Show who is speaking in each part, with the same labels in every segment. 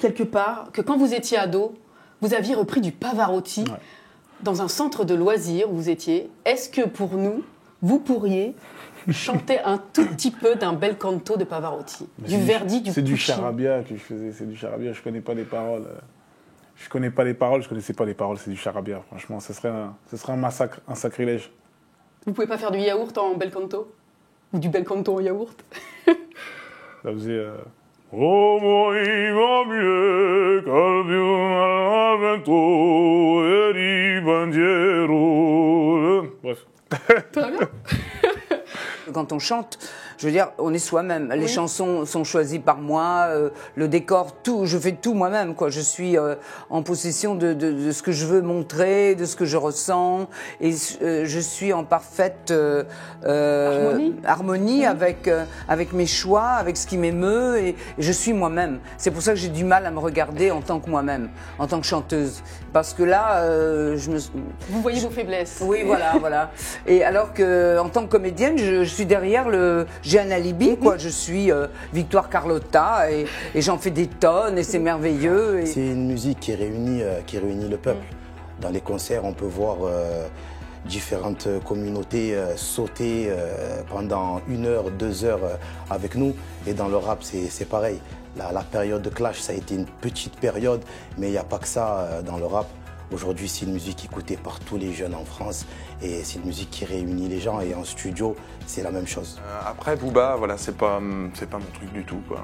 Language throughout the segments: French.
Speaker 1: quelque part que quand vous étiez ado, vous aviez repris du Pavarotti dans un centre de loisirs où vous étiez. Est-ce que pour nous, vous pourriez chanter un tout petit peu d'un bel canto de Pavarotti, du Verdi, du Puccini?
Speaker 2: C'est du charabia que je faisais, c'est du charabia, je connais pas les paroles. Je connais pas les paroles, je connaissais pas les paroles, c'est du charabia. Franchement, ce serait un massacre, un sacrilège.
Speaker 1: Vous pouvez pas faire du yaourt en bel canto? Ou du bel canto en yaourt?
Speaker 2: Ça faisait... Como iba bien, Calvio eri bandiero. Bref.
Speaker 1: Très bien.
Speaker 3: Quand on chante, je veux dire, on est soi-même. Les chansons sont choisies par moi, le décor, tout. Je fais tout moi-même, quoi. Je suis en possession de ce que je veux montrer, de ce que je ressens, et je suis en parfaite harmonie avec mes choix, avec ce qui m'émeut, et je suis moi-même. C'est pour ça que j'ai du mal à me regarder en tant que moi-même, en tant que chanteuse, parce que là,
Speaker 1: Vous voyez vos faiblesses.
Speaker 3: Oui, voilà. Et alors que, en tant que comédienne, je suis derrière j'ai un alibi, quoi. Je suis Victoire Carlotta et j'en fais des tonnes et c'est merveilleux. Et...
Speaker 4: C'est une musique qui réunit le peuple. Dans les concerts, on peut voir différentes communautés sauter pendant 1 heure, 2 heures avec nous. Et dans le rap, c'est pareil. La période de clash, ça a été une petite période, mais il n'y a pas que ça dans le rap. Aujourd'hui, c'est une musique écoutée par tous les jeunes en France et c'est une musique qui réunit les gens, et en studio, c'est la même chose.
Speaker 5: Après, Booba, voilà, c'est pas mon truc du tout, quoi.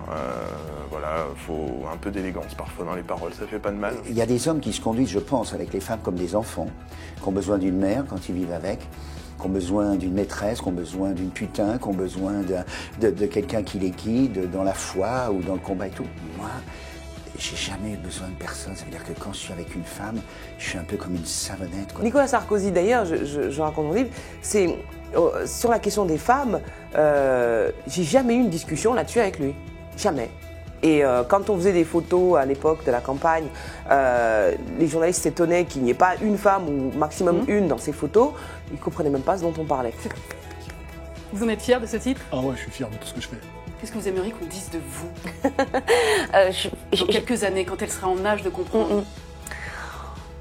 Speaker 5: Voilà, faut un peu d'élégance parfois dans les paroles, ça fait pas de mal.
Speaker 6: Il y a des hommes qui se conduisent, je pense, avec les femmes comme des enfants, qui ont besoin d'une mère quand ils vivent avec, qui ont besoin d'une maîtresse, qui ont besoin d'une putain, qui ont besoin de quelqu'un qui les guide dans la foi ou dans le combat et tout. Moi, j'ai jamais eu besoin de personne. Ça veut dire que quand je suis avec une femme, je suis un peu comme une savonnette, quoi.
Speaker 7: Nicolas Sarkozy, d'ailleurs, je raconte mon livre, c'est sur la question des femmes, j'ai jamais eu une discussion là-dessus avec lui. Jamais. Et quand on faisait des photos à l'époque de la campagne, les journalistes s'étonnaient qu'il n'y ait pas une femme ou maximum une dans ces photos. Ils ne comprenaient même pas ce dont on parlait.
Speaker 1: Vous en êtes fier de ce titre?
Speaker 8: Ah ouais, je suis fier de tout ce que je fais.
Speaker 1: Qu'est-ce que vous aimeriez qu'on dise de vous dans quelques années, quand elle sera en âge de comprendre?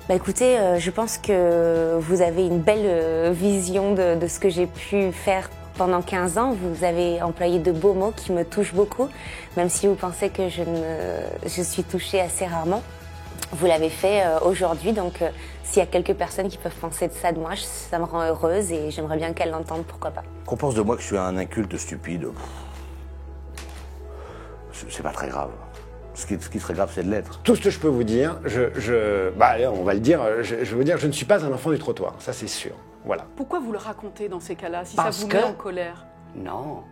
Speaker 9: Bah écoutez, je pense que vous avez une belle vision de ce que j'ai pu faire pendant 15 ans. Vous avez employé de beaux mots qui me touchent beaucoup, même si vous pensez que je suis touchée assez rarement. Vous l'avez fait aujourd'hui, donc s'il y a quelques personnes qui peuvent penser de ça de moi, ça me rend heureuse et j'aimerais bien qu'elles l'entendent, pourquoi pas.
Speaker 10: Qu'on pense de moi que je suis un inculte stupide, c'est pas très grave. Ce qui serait grave, c'est de l'être.
Speaker 11: Tout ce que je peux vous dire, bah allez, on va le dire, je veux vous dire, je ne suis pas un enfant du trottoir, ça c'est sûr. Voilà.
Speaker 1: Pourquoi vous le racontez dans ces cas-là, si
Speaker 6: Parce
Speaker 1: ça vous
Speaker 6: que...
Speaker 1: met en colère?
Speaker 6: Non.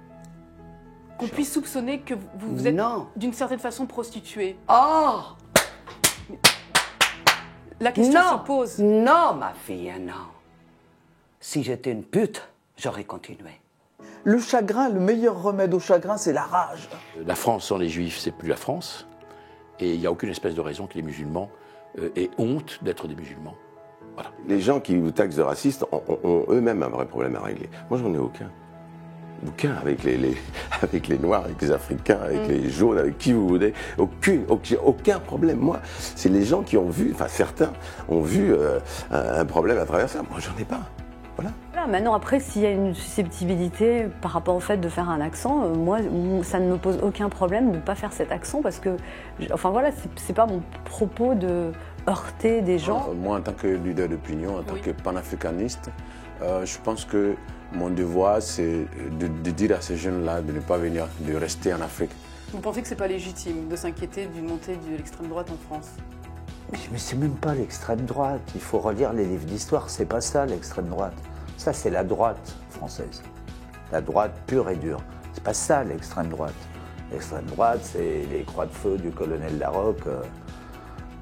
Speaker 1: Qu'on puisse soupçonner que vous êtes d'une certaine façon prostituée.
Speaker 6: Oh!
Speaker 1: La question
Speaker 6: non.
Speaker 1: se pose.
Speaker 6: Non, ma fille, non. Si j'étais une pute, j'aurais continué.
Speaker 12: Le chagrin, le meilleur remède au chagrin, c'est la rage.
Speaker 10: La France sans les Juifs, c'est plus la France. Et il n'y a aucune espèce de raison que les musulmans aient honte d'être des musulmans. Voilà.
Speaker 13: Les gens qui vous taxent de racistes ont eux-mêmes un vrai problème à régler. Moi, j'en ai aucun. Aucun avec les Noirs, avec les Africains, avec les jaunes, avec qui vous voulez. Aucun problème. Moi, c'est les gens qui ont vu, enfin certains ont vu un problème à travers ça. Moi, j'en ai pas. Voilà.
Speaker 14: Maintenant, après, s'il y a une susceptibilité par rapport au fait de faire un accent, moi, ça ne me pose aucun problème de ne pas faire cet accent parce que, enfin voilà, c'est pas mon propos de heurter des gens.
Speaker 15: Moi, en tant que leader d'opinion, en tant que panafricaniste, je pense que mon devoir, c'est de dire à ces jeunes-là de ne pas venir, de rester en Afrique.
Speaker 1: Vous pensez que c'est pas légitime de s'inquiéter d'une montée de l'extrême droite en France?
Speaker 6: Mais c'est même pas l'extrême droite. Il faut relire les livres d'histoire. C'est pas ça l'extrême droite. Ça, c'est la droite française. La droite pure et dure. C'est pas ça l'extrême droite. L'extrême droite, c'est les croix de feu du colonel Larocque.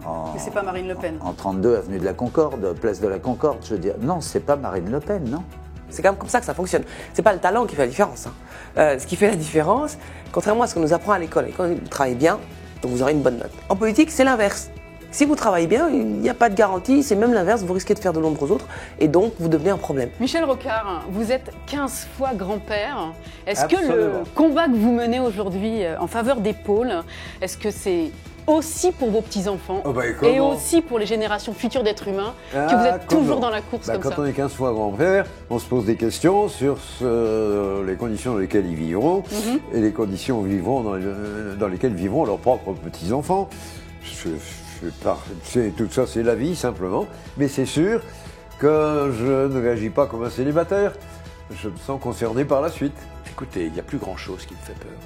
Speaker 1: Mais c'est pas Marine Le Pen.
Speaker 6: En 32, avenue de la Concorde, place de la Concorde. Je veux dire, non, c'est pas Marine Le Pen, non.
Speaker 7: C'est quand même comme ça que ça fonctionne. C'est pas le talent qui fait la différence. Ce qui fait la différence, contrairement à ce qu'on nous apprend à l'école, quand vous travaillez bien, donc vous aurez une bonne note. En politique, c'est l'inverse. Si vous travaillez bien, il n'y a pas de garantie, c'est même l'inverse, vous risquez de faire de l'ombre aux autres, et donc vous devenez un problème.
Speaker 1: Michel Rocard, vous êtes 15 fois grand-père. Est-ce que le combat que vous menez aujourd'hui en faveur des pôles, est-ce que c'est aussi pour vos petits-enfants
Speaker 8: et
Speaker 1: et
Speaker 8: comment
Speaker 1: aussi pour les générations futures d'êtres humains que vous êtes toujours dans la course comme
Speaker 8: quand
Speaker 1: ça.
Speaker 8: on est 15 fois grand-père, on se pose des questions sur les conditions dans lesquelles ils vivront et les conditions dans lesquelles vivront leurs propres petits-enfants. Tout ça, c'est la vie, simplement. Mais c'est sûr que je ne réagis pas comme un célibataire. Je me sens concerné par la suite.
Speaker 10: Écoutez, il n'y a plus grand-chose qui me fait peur.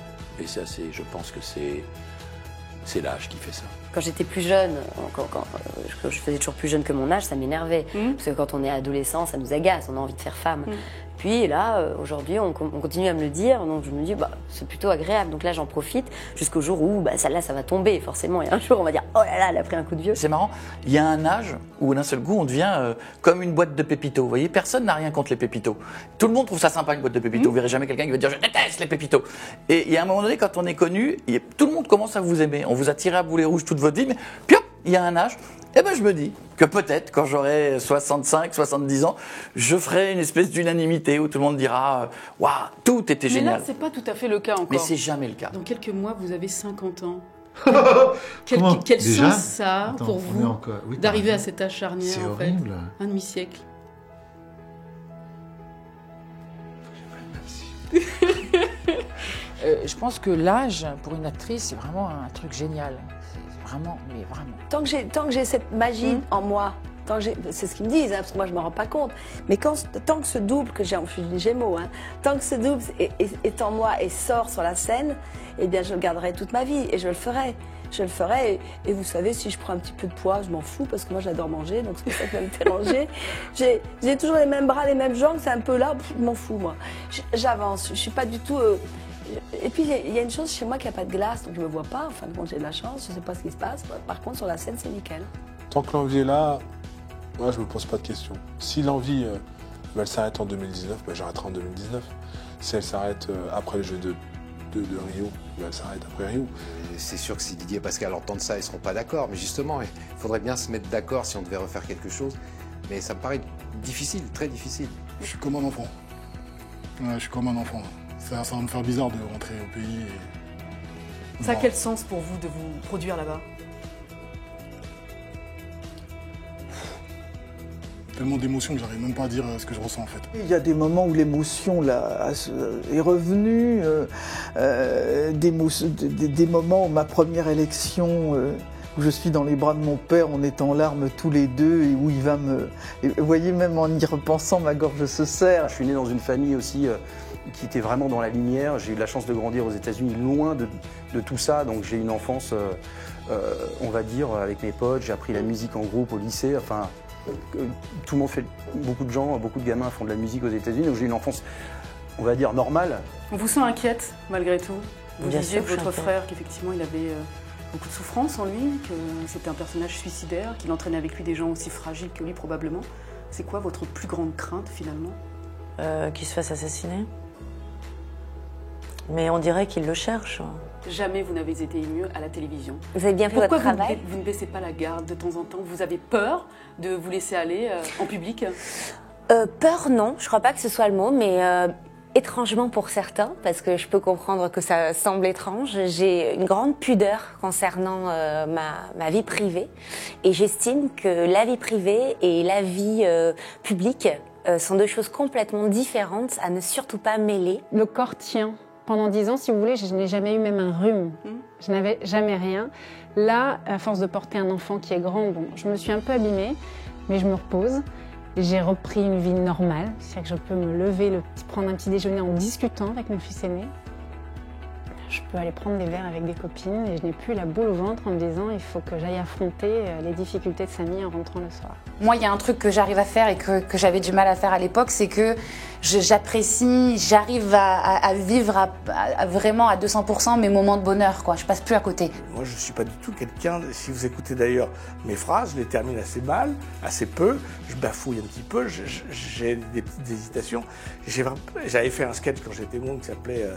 Speaker 10: Et ça, je pense que c'est l'âge qui fait ça.
Speaker 16: Quand j'étais plus jeune, quand je faisais toujours plus jeune que mon âge, ça m'énervait. Parce que quand on est adolescent, ça nous agace, on a envie de faire femme. Puis là, aujourd'hui, on continue à me le dire, donc je me dis, c'est plutôt agréable. Donc là, j'en profite jusqu'au jour où, celle-là, ça va tomber, forcément. Et un jour, on va dire, oh là là, elle a pris un coup de vieux.
Speaker 17: C'est marrant, il y a un âge où d'un seul coup, on devient comme une boîte de pépitos. Vous voyez, personne n'a rien contre les pépitos. Tout le monde trouve ça sympa, une boîte de pépitos. Vous verrez jamais quelqu'un qui va dire, je déteste les pépitos. Et il y a un moment donné, quand on est connu, tout le monde commence à vous aimer. On vous a tiré à boulet rouge toute votre vie, mais puis hop, il y a un âge. Eh ben, je me dis que peut-être, quand j'aurai 65, 70 ans, je ferai une espèce d'unanimité où tout le monde dira « Waouh, tout était génial ».
Speaker 1: Mais là, c'est pas tout à fait le cas encore.
Speaker 17: Mais c'est jamais le cas.
Speaker 1: Dans quelques mois, vous avez 50 ans. Quel
Speaker 18: Déjà
Speaker 1: sens ça a pour vous d'arriver à cet âge charnière,
Speaker 18: C'est
Speaker 1: en fait,
Speaker 18: horrible.
Speaker 1: un demi-siècle.
Speaker 19: Je pense que l'âge, pour une actrice, c'est vraiment un truc génial. C'est vraiment, mais vraiment.
Speaker 20: Tant que j'ai cette magie en moi, c'est ce qu'ils me disent, parce que moi je ne me rends pas compte, mais tant que ce double, que je suis des Gémeaux, tant que ce double est en moi et sort sur la scène, eh bien je le garderai toute ma vie et je le ferai. Je le ferai et vous savez, si je prends un petit peu de poids, je m'en fous parce que moi j'adore manger, donc c'est pour ça que je vais me déranger. J'ai toujours les mêmes bras, les mêmes jambes, c'est un peu là, je m'en fous moi. J'avance, je suis pas du tout... Et puis il y a une chose chez moi qui n'a pas de glace, donc je me vois pas, enfin bon, j'ai de la chance, je sais pas ce qui se passe. Par contre sur la scène c'est nickel.
Speaker 2: Tant que l'envie est là, moi je me pose pas de questions. Si l'envie elle s'arrête en 2019, j'arrêterai en 2019. Si elle s'arrête après le jeu de Rio, elle s'arrête après Rio.
Speaker 21: C'est sûr que si Didier et Pascal entendent ça, ils ne seront pas d'accord. Mais justement, il faudrait bien se mettre d'accord si on devait refaire quelque chose. Mais ça me paraît difficile, très difficile.
Speaker 18: Je suis comme un enfant. Ouais, je suis comme un enfant. Ça va me faire bizarre de rentrer au pays.
Speaker 1: Ça a quel sens pour vous de vous produire là-bas?
Speaker 18: Tellement d'émotions que j'arrive même pas à dire ce que je ressens en fait.
Speaker 12: Il y a des moments où l'émotion là, est revenue, des moments où ma première élection, où je suis dans les bras de mon père, on est en larmes tous les deux et où il va me... Et vous voyez, même en y repensant, ma gorge se serre.
Speaker 22: Je suis né dans une famille aussi qui était vraiment dans la lumière. J'ai eu la chance de grandir aux États-Unis, loin de tout ça, donc j'ai une enfance, on va dire, avec mes potes. J'ai appris la musique en groupe au lycée, enfin... Tout le monde fait, beaucoup de gamins font de la musique aux États-Unis, donc j'ai une enfance, on va dire, normale.
Speaker 1: On vous sent inquiète, malgré tout. Vous
Speaker 16: Bien
Speaker 1: disiez
Speaker 16: sûr,
Speaker 1: de votre
Speaker 16: je suis
Speaker 1: frère qu'effectivement il avait beaucoup de souffrance en lui, que c'était un personnage suicidaire, qu'il entraînait avec lui des gens aussi fragiles que lui probablement. C'est quoi votre plus grande crainte finalement?
Speaker 16: Qu'il se fasse assassiner. Mais on dirait qu'il le cherche.
Speaker 1: Jamais vous n'avez été ému à la télévision.
Speaker 16: Vous avez bien fait
Speaker 1: Pourquoi
Speaker 16: votre travail.
Speaker 1: vous ne baissez pas la garde de temps en temps? Vous avez peur de vous laisser aller en public?
Speaker 16: Peur, non. Je crois pas que ce soit le mot, mais étrangement pour certains, parce que je peux comprendre que ça semble étrange. J'ai une grande pudeur concernant ma vie privée. Et j'estime que la vie privée et la vie publique sont deux choses complètement différentes à ne surtout pas mêler.
Speaker 23: Le corps tient. Pendant 10 ans, si vous voulez, je n'ai jamais eu même un rhume. Je n'avais jamais rien. Là, à force de porter un enfant qui est grand, bon, je me suis un peu abîmée, mais je me repose. J'ai repris une vie normale, c'est-à-dire que je peux me lever, prendre un petit déjeuner en discutant avec mon fils aîné. Je peux aller prendre des verres avec des copines et je n'ai plus la boule au ventre en me disant il faut que j'aille affronter les difficultés de Samy en rentrant le soir.
Speaker 24: Moi, il y a un truc que j'arrive à faire et que j'avais du mal à faire à l'époque, c'est que j'arrive à vivre vraiment à 200% mes moments de bonheur, quoi. Je passe plus à côté.
Speaker 25: Moi, je ne suis pas du tout quelqu'un, si vous écoutez d'ailleurs mes phrases, je les termine assez mal, assez peu, je bafouille un petit peu, j'ai des petites hésitations. J'avais fait un sketch quand j'étais môme qui s'appelait,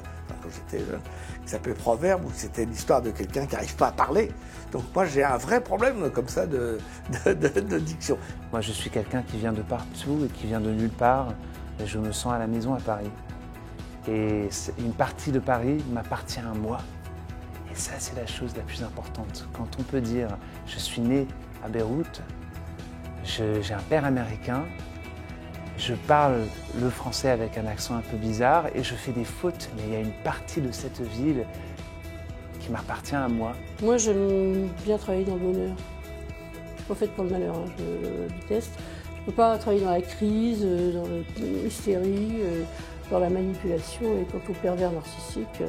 Speaker 25: quand j'étais jeune, qui s'appelait Proverbe, où c'était l'histoire de quelqu'un qui n'arrive pas à parler. Donc moi, j'ai un vrai problème comme ça de diction.
Speaker 26: Moi, je suis quelqu'un qui vient de partout et qui vient de nulle part. Et je me sens à la maison à Paris. Et une partie de Paris m'appartient à moi. Et ça, c'est la chose la plus importante. Quand on peut dire « je suis né à Beyrouth, j'ai un père américain, je parle le français avec un accent un peu bizarre et je fais des fautes, mais il y a une partie de cette ville qui m'appartient à moi. »
Speaker 3: Moi, j'aime bien travailler dans le bonheur. Je suis pas faite pour le malheur, hein, je déteste. Je peux pas travailler dans la crise, dans l'hystérie, dans la manipulation et quant au pervers narcissique.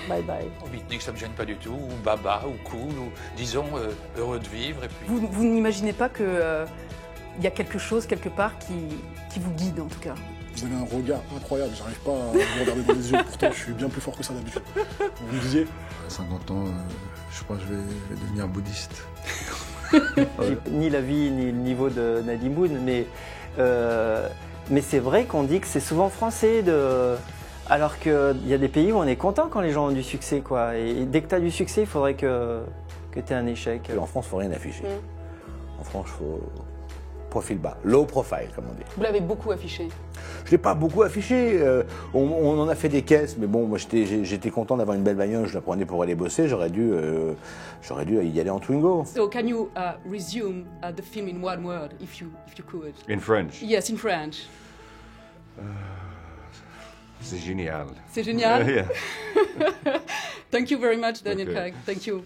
Speaker 3: Bye bye.
Speaker 10: Beatnik, ça me gêne pas du tout, ou baba, ou cool, ou disons heureux de vivre. Et puis...
Speaker 1: Vous n'imaginez pas qu'il y a quelque chose, quelque part, qui vous guide en tout cas?
Speaker 18: Vous avez un regard incroyable, j'arrive pas à vous regarder dans les yeux, pourtant je suis bien plus fort que ça d'habitude. Vous me disiez?
Speaker 4: À 50 ans, je crois que je vais devenir bouddhiste.
Speaker 22: Ni la vie, ni le niveau de Nadimoun, mais c'est vrai qu'on dit que c'est souvent français alors qu'il y a des pays où on est content quand les gens ont du succès, quoi. Et dès que tu as du succès, il faudrait que tu aies un échec.
Speaker 5: En France, il ne faut rien afficher. En France, il faut profil bas, low profile, comme on dit.
Speaker 1: Vous l'avez beaucoup affiché?
Speaker 5: Je ne l'ai pas beaucoup affiché. On en a fait des caisses, mais bon, moi j'étais content d'avoir une belle bagnole, je la prenais pour aller bosser, j'aurais dû y aller en Twingo.
Speaker 1: So can you resume the film in one word, if you could?
Speaker 9: In French?
Speaker 1: Yes, in French.
Speaker 9: C'est génial.
Speaker 1: C'est génial?
Speaker 9: Yeah.
Speaker 1: Thank you very much, Daniel
Speaker 9: Okay.
Speaker 1: Craig. Thank you.
Speaker 9: Ouais.